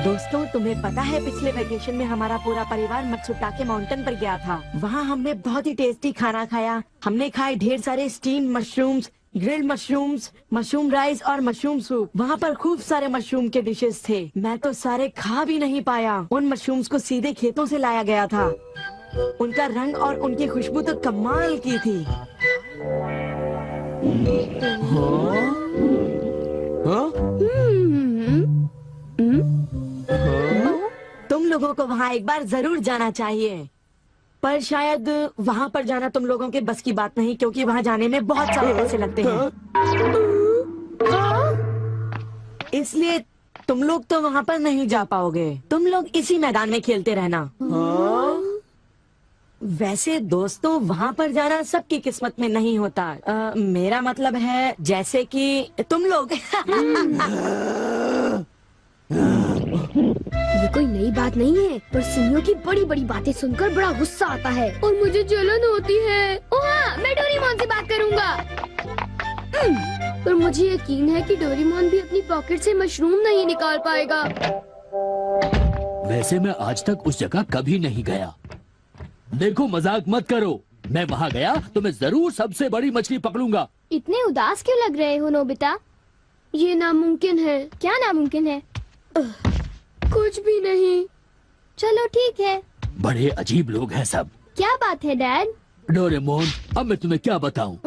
दोस्तों, तुम्हें पता है पिछले वेकेशन में हमारा पूरा परिवार मत्सुटाके माउंटेन पर गया था। वहाँ हमने बहुत ही टेस्टी खाना खाया। हमने खाए ढेर सारे steam mushrooms, grilled mushrooms, mushroom rice और मशरूम सूप। वहाँ पर खूब सारे मशरूम के डिशेस थे। मैं तो सारे खा भी नहीं पाया। उन मशरूम्स को सीधे खेतों से लाया गया था। उनका रंग और उनकी खुशबू तो कमाल की थी। तुम लोगों को वहाँ एक बार जरूर जाना चाहिए, पर शायद वहाँ पर जाना तुम लोगों के बस की बात नहीं, क्योंकि वहाँ जाने में बहुत सारे पैसे लगते हैं। इसलिए तुम लोग तो वहाँ पर नहीं जा पाओगे। तुम लोग इसी मैदान में खेलते रहना। वैसे दोस्तों, वहाँ पर जाना सबकी किस्मत में नहीं होता। मेरा मतलब है जैसे कि तुम लोग। ये कोई नई बात नहीं है, पर सिमियों की बड़ी बड़ी बातें सुनकर बड़ा गुस्सा आता है और मुझे जलन होती है। ओह हाँ, मैं डोरेमोन से बात करूँगा। पर मुझे यकीन है कि डोरेमोन भी अपनी पॉकेट से मशरूम नहीं निकाल पाएगा। वैसे मैं आज तक उस जगह कभी नहीं गया। देखो, मजाक मत करो। मैं वहाँ गया तो मैं जरूर सबसे बड़ी मछली पकड़ूंगा। इतने उदास क्यों लग रहे हो नोबिता? ये नामुमकिन है। क्या नामुमकिन है? कुछ भी नहीं। चलो ठीक है। बड़े अजीब लोग हैं सब। क्या बात है डैड? डोरेमोन, अब मैं तुम्हें क्या बताऊं?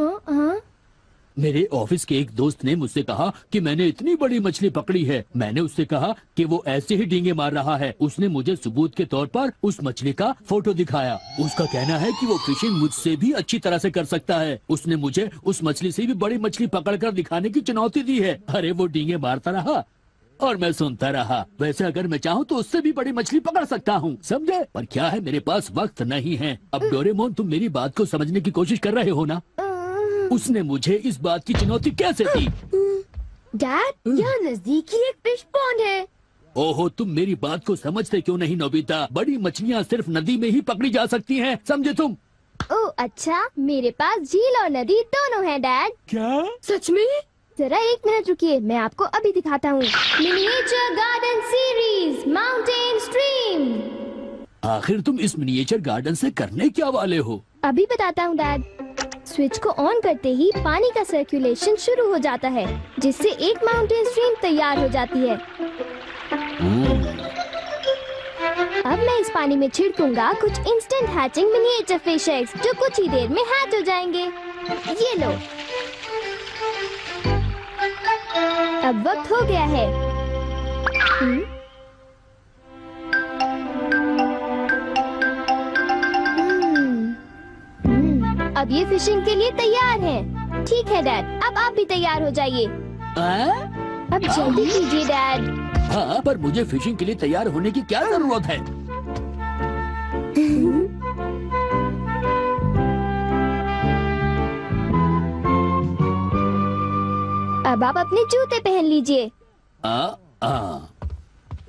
मेरे ऑफिस के एक दोस्त ने मुझसे कहा कि मैंने इतनी बड़ी मछली पकड़ी है। मैंने उससे कहा कि वो ऐसे ही डींगे मार रहा है। उसने मुझे सबूत के तौर पर उस मछली का फोटो दिखाया। उसका कहना है कि वो फिशिंग मुझसे भी अच्छी तरह से कर सकता है। उसने मुझे उस मछली से भी बड़ी मछली पकड़कर दिखाने की चुनौती दी है। अरे वो डींगे मारता रहा और मैं सुनता रहा। वैसे अगर मैं चाहूँ तो उससे भी बड़ी मछली पकड़ सकता हूँ, समझे? पर क्या है, मेरे पास वक्त नहीं है। अब डोरेमोन, तुम मेरी बात को समझने की कोशिश कर रहे हो ना? उसने मुझे इस बात की चुनौती कैसे दी? डैड, यहाँ नजदीक ही एक फिश पॉन्ड है। ओहो, तुम मेरी बात को समझते क्यों नहीं नोबिता? बड़ी मछलियाँ सिर्फ नदी में ही पकड़ी जा सकती हैं, समझे तुम? ओह अच्छा, मेरे पास झील और नदी दोनों हैं डैड। क्या? सच में? जरा एक मिनट रुकिए, मैं आपको अभी दिखाता हूँ। Miniature garden series mountain stream. आखिर तुम इस मिनिएचर गार्डन से करने क्या वाले हो? अभी बताता हूँ डैड। स्विच को ऑन करते ही पानी का सर्कुलेशन शुरू हो जाता है, जिससे एक माउंटेन स्ट्रीम तैयार हो जाती है। अब मैं इस पानी में छिड़कूंगा कुछ instant hatching miniature fish eggs, जो कुछ ही देर में हैच हो जाएंगे। ये लो। अब वक्त हो गया है। अब ये फिशिंग के लिए तैयार हैं। ठीक है डैड, अब आप भी तैयार हो जाइए। अब जल्दी कीजिए डैड। हाँ, पर मुझे फिशिंग के लिए तैयार होने की क्या जरूरत है? अब आप अपने जूते पहन लीजिए।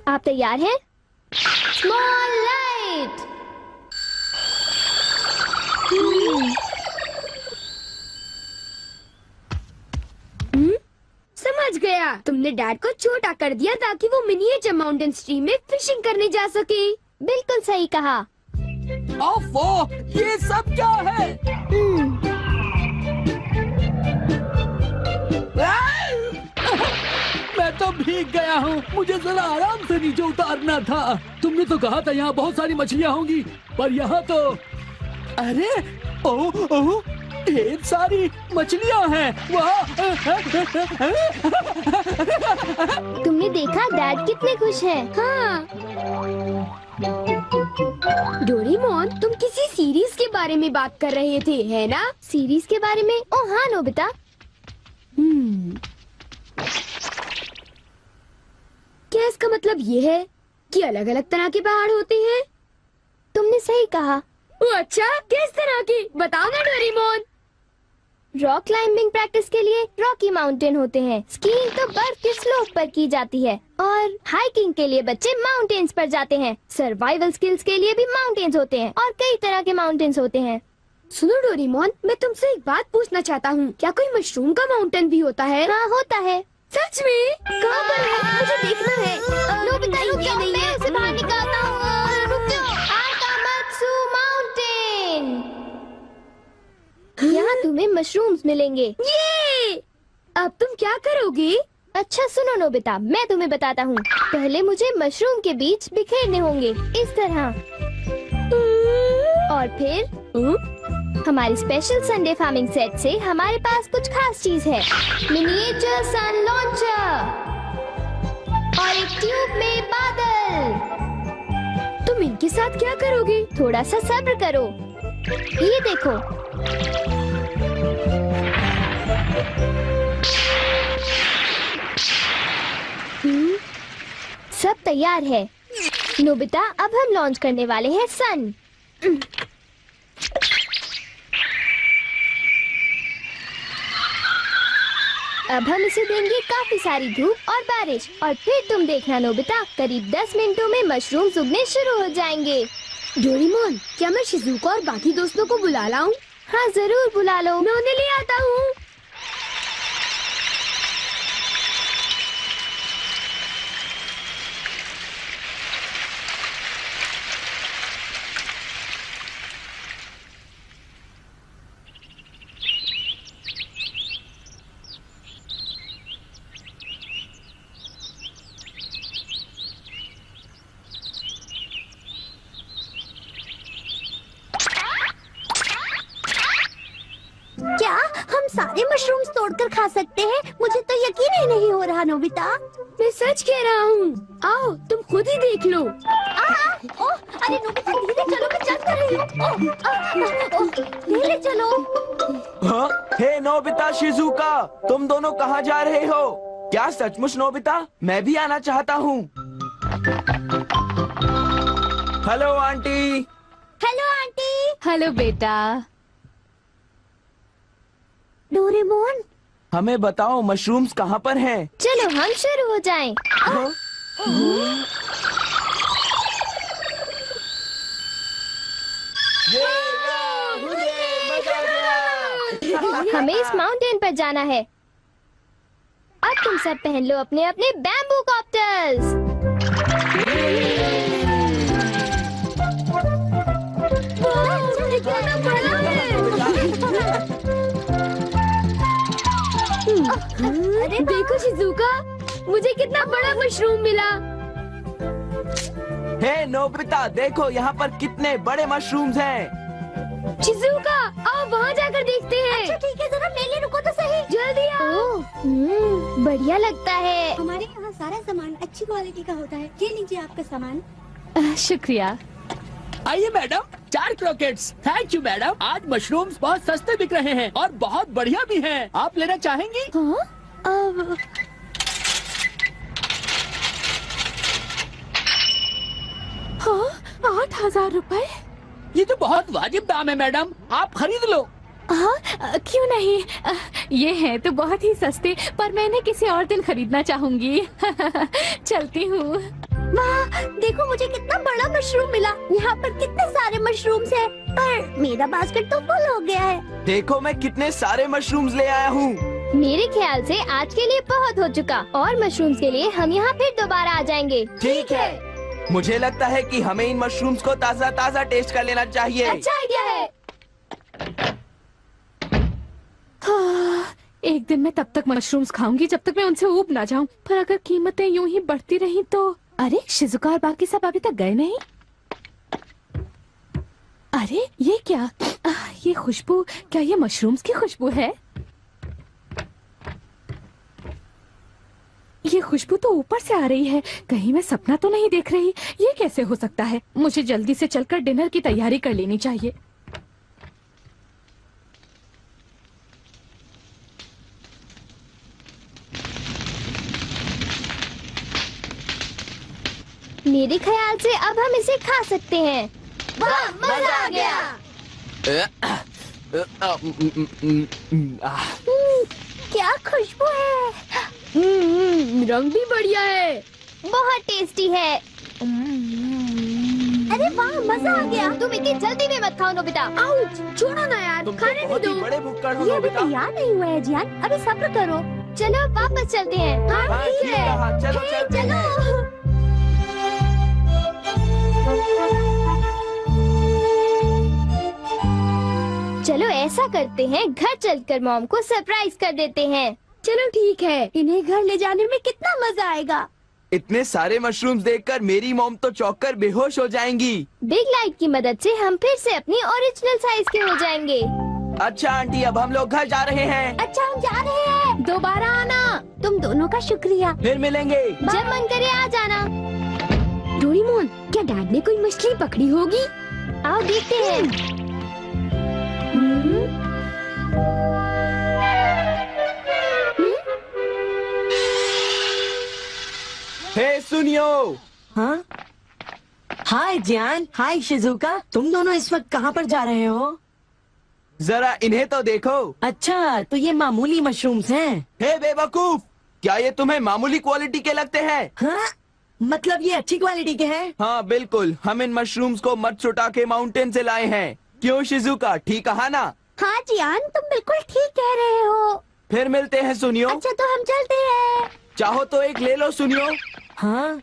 आप तैयार हैं? Small light. समझ गया, तुमने डैड को छोटा कर दिया ताकि वो मिनिएचर माउंटेन स्ट्रीम में फिशिंग करने जा सके। बिल्कुल सही कहा। ओफो, ये सब क्या है? मैं तो भीग गया हूँ। मुझे जरा आराम से नीचे उतारना था। तुमने तो कहा था यहाँ बहुत सारी मछलियाँ होंगी, पर यहाँ तो अरे ओह, ढेर सारी मछलियाँ हैं। तुमने देखा डैड कितने खुश हैं। हाँ। डोरेमोन, तुम किसी सीरीज के बारे में बात कर रहे थे, है ना? सीरीज के बारे में? ओह हाँ नोबिता। क्या इसका मतलब ये है कि अलग अलग तरह के पहाड़ होते हैं? तुमने सही कहा। अच्छा, किस तरह की? बताओ ना डोरेमोन। रॉक क्लाइंबिंग प्रैक्टिस के लिए रॉकी माउंटेन होते हैं। स्कीइंग तो बर्फ के स्लोप पर की जाती है और हाइकिंग के लिए बच्चे माउंटेन्स पर जाते हैं। सर्वाइवल स्किल्स के लिए भी माउंटेन्स होते हैं और कई तरह के माउंटेन्स होते हैं। सुनो डोरेमोन, मैं तुमसे एक बात पूछना चाहता हूँ। क्या कोई मशरूम का माउंटेन भी होता है? हाँ होता है। सच में? कहाँ पर है? मुझे देखना है। नोबिता रुक जाओ, मैं उसे बाहर निकालता हूँ। रुक जाओ। आकामात्सु माउंटेन। यहाँ तुम्हें मशरूम्स मिलेंगे। ये अब तुम क्या करोगी? अच्छा सुनो नोबिता, मैं तुम्हें बताता हूँ। पहले मुझे मशरूम के बीज बिखेरने होंगे इस तरह, और फिर हमारी स्पेशल संडे फार्मिंग सेट से हमारे पास कुछ खास चीज है। मिनिएचर सन लॉन्चर और एक ट्यूब में बादल। तुम इनके साथ क्या करोगी? थोड़ा सा सब्र करो। ये देखो, सब तैयार है। नोबिता, अब हम लॉन्च करने वाले हैं सन। अब हम इसे देंगे काफी सारी धूप और बारिश, और फिर तुम देखना नोबिता, करीब 10 मिनटों में मशरूम उगने शुरू हो जाएंगे। डोरेमोन, क्या मैं शिजुका और बाकी दोस्तों को बुला लाऊं? हाँ जरूर बुला लो, मैं उन्हें ले आता हूँ। क्या हम सारे मशरूम्स तोड़कर खा सकते हैं? मुझे तो यकीन ही नहीं हो रहा नोबिता। मैं सच कह रहा हूँ। आओ तुम खुद ही देख लो। ओह, अरे नोबिता धीरे चलो, मैं चल कर रही हूँ। धीरे चलो। हाँ? हे नोबिता, शिजुका, तुम दोनों कहाँ जा रहे हो? क्या सचमुच नोबिता? मैं भी आना चाहता हूँ। Hello aunty. Hello aunty. Hello बेटा। डोरेमोन, हमें बताओ मशरूम्स कहाँ पर हैं? चलो हम शुरू हो जाएं। हाँ? हमें इस माउंटेन पर जाना है। अब तुम सब पहन लो अपने अपने बैम्बू कॉप्टर्स। अरे देखो शिजुका, मुझे कितना बड़ा मशरूम मिला। हे नोबिता, देखो यहाँ पर कितने बड़े मशरूम्स हैं। शिजुका, आओ वहाँ जाकर देखते हैं। अच्छा ठीक है, जरा मेले रुको तो सही। जल्दी आओ। बढ़िया लगता है। हमारे यहाँ सारा सामान अच्छी क्वालिटी का होता है। ये लीजिए आपका सामान। शुक्रिया। आइए madam, 4 croquettes. Thank you madam. आज मशरूम्स बहुत सस्ते बिक रहे हैं और बहुत बढ़िया भी हैं। आप लेना चाहेंगी? हाँ? 8,000 रुपए? ये तो बहुत वाजिब दाम है मैडम, आप खरीद लो। हाँ, क्यों नहीं। ये हैं तो बहुत ही सस्ते, पर मैं इन्हें किसी और दिन खरीदना चाहूंगी। चलती हूँ। वाह, देखो मुझे कितना बड़ा मशरूम मिला। यहाँ पर कितने सारे मशरूम्स हैं, पर मेरा बास्केट तो फुल हो गया है। देखो मैं कितने सारे मशरूम्स ले आया हूँ। मेरे ख्याल से आज के लिए बहुत हो चुका, और मशरूम्स के लिए हम यहाँ फिर दोबारा आ जाएंगे। ठीक है। मुझे लगता है कि हमें इन मशरूम्स को ताज़ा ताज़ा टेस्ट कर लेना चाहिए। अच्छा आइडिया है। हाँ, एक दिन मैं तब तक मशरूम्स खाऊंगी जब तक मैं उनसे ऊब ना जाऊं। पर अगर कीमतें यूं ही बढ़ती रही तो। अरे शिजुका और बाकी सब अभी तक गए नहीं। अरे ये क्या? ये खुशबू, क्या ये मशरूम्स की खुशबू है? ये खुशबू तो ऊपर से आ रही है। कहीं मैं सपना तो नहीं देख रही? ये कैसे हो सकता है? मुझे जल्दी से चलकर डिनर की तैयारी कर लेनी चाहिए। मेरे ख्याल से अब हम इसे खा सकते हैं। वाह, मजा आ गया। क्या खुशबू है। रंग भी बढ़िया है। बहुत टेस्टी है। अरे वाह, मजा आ गया। तुम इतनी जल्दी में मत खाओ नोबिता। आउच, छोड़ो ना यार, तुम खाने तो नहीं बहुत दो। ही बड़े भुक्कड़ हो ये अभी नोबिता। तैयार नहीं हुआ है जियान, अभी सब्र करो। चलो वापस चलते हैं। हाँ, ठीक है। हाँ, चलो हे, चलते हैं। चलो। ऐसा करते हैं, घर चलकर मॉम को सरप्राइज कर देते हैं। चलो ठीक है, इन्हें घर ले जाने में कितना मजा आएगा। इतने सारे मशरूम्स देखकर मेरी मॉम तो चौंक कर बेहोश हो जाएंगी। बिग लाइट की मदद से हम फिर से अपनी ओरिजिनल साइज के हो जाएंगे। अच्छा आंटी, अब हम लोग घर जा रहे हैं। अच्छा हम जा रहे हैं। दोबारा आना। तुम दोनों का शुक्रिया। फिर मिलेंगे। जब मन करे आ जाना। डोरेमोन, क्या डैड ने कोई मछली पकड़ी होगी? आओ देखते हैं। हे सुनियो। हाँ, हाय जियान, हाय शिजुका, तुम दोनों इस वक्त कहाँ पर जा रहे हो? जरा इन्हें तो देखो। अच्छा, तो ये मामूली मशरूम्स हैं। हे बेवकूफ, क्या ये तुम्हें मामूली क्वालिटी के लगते हैं? हाँ, मतलब ये अच्छी क्वालिटी के हैं? हाँ बिल्कुल, हम इन मशरूम्स को मत्सुटाके माउंटेन से लाए हैं। क्यों शिजुका, ठीक कहा ना? हाँ जियान, तुम बिल्कुल ठीक कह रहे हो। फिर मिलते हैं सुनियो। अच्छा तो हम चलते हैं। चाहो तो एक ले लो सुनियो। हाँ।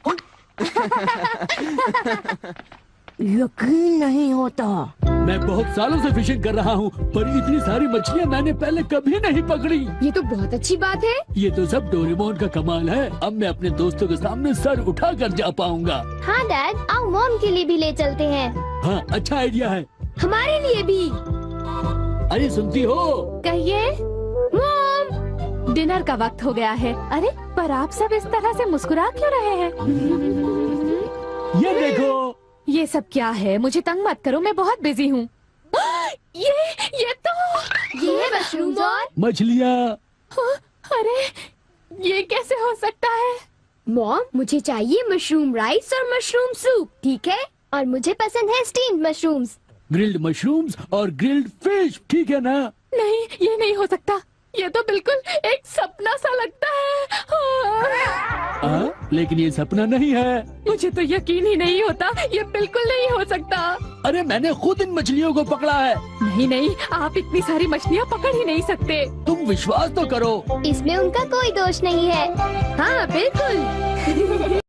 यकीन नहीं होता। मैं बहुत सालों से फिशिंग कर रहा हूँ, पर इतनी सारी मछलियाँ मैंने पहले कभी नहीं पकड़ी। ये तो बहुत अच्छी बात है। ये तो सब डोरेमोन का कमाल है। अब मैं अपने दोस्तों के सामने सर उठा कर जा पाऊंगा। हाँ डैड, आओ मॉम के लिए भी ले चलते हैं। हाँ, अच्छा आइडिया है। हमारे लिए भी। अरे सुनती हो? कहिए। मॉम, डिनर का वक्त हो गया है। अरे पर आप सब इस तरह से मुस्कुरा क्यों रहे हैं? ये देखो। ये सब क्या है? मुझे तंग मत करो, मैं बहुत बिजी हूँ। ये तो ये है मशरूम और मछलियाँ। अरे ये कैसे हो सकता है? मॉम, मुझे चाहिए मशरूम राइस और मशरूम सूप, ठीक है? और मुझे पसंद है स्टीम्ड मशरूम्स। ग्रिल्ड मशरूम्स और ग्रिल्ड फिश, ठीक है ना? नहीं, ये नहीं हो सकता। ये तो बिल्कुल एक सपना सा लगता है। लेकिन ये सपना नहीं है। मुझे तो यकीन ही नहीं होता, ये बिल्कुल नहीं हो सकता। अरे मैंने खुद इन मछलियों को पकड़ा है। नहीं नहीं, आप इतनी सारी मछलियाँ पकड़ ही नहीं सकते। तुम विश्वास तो करो। इसमें उनका कोई दोष नहीं है। हाँ बिल्कुल।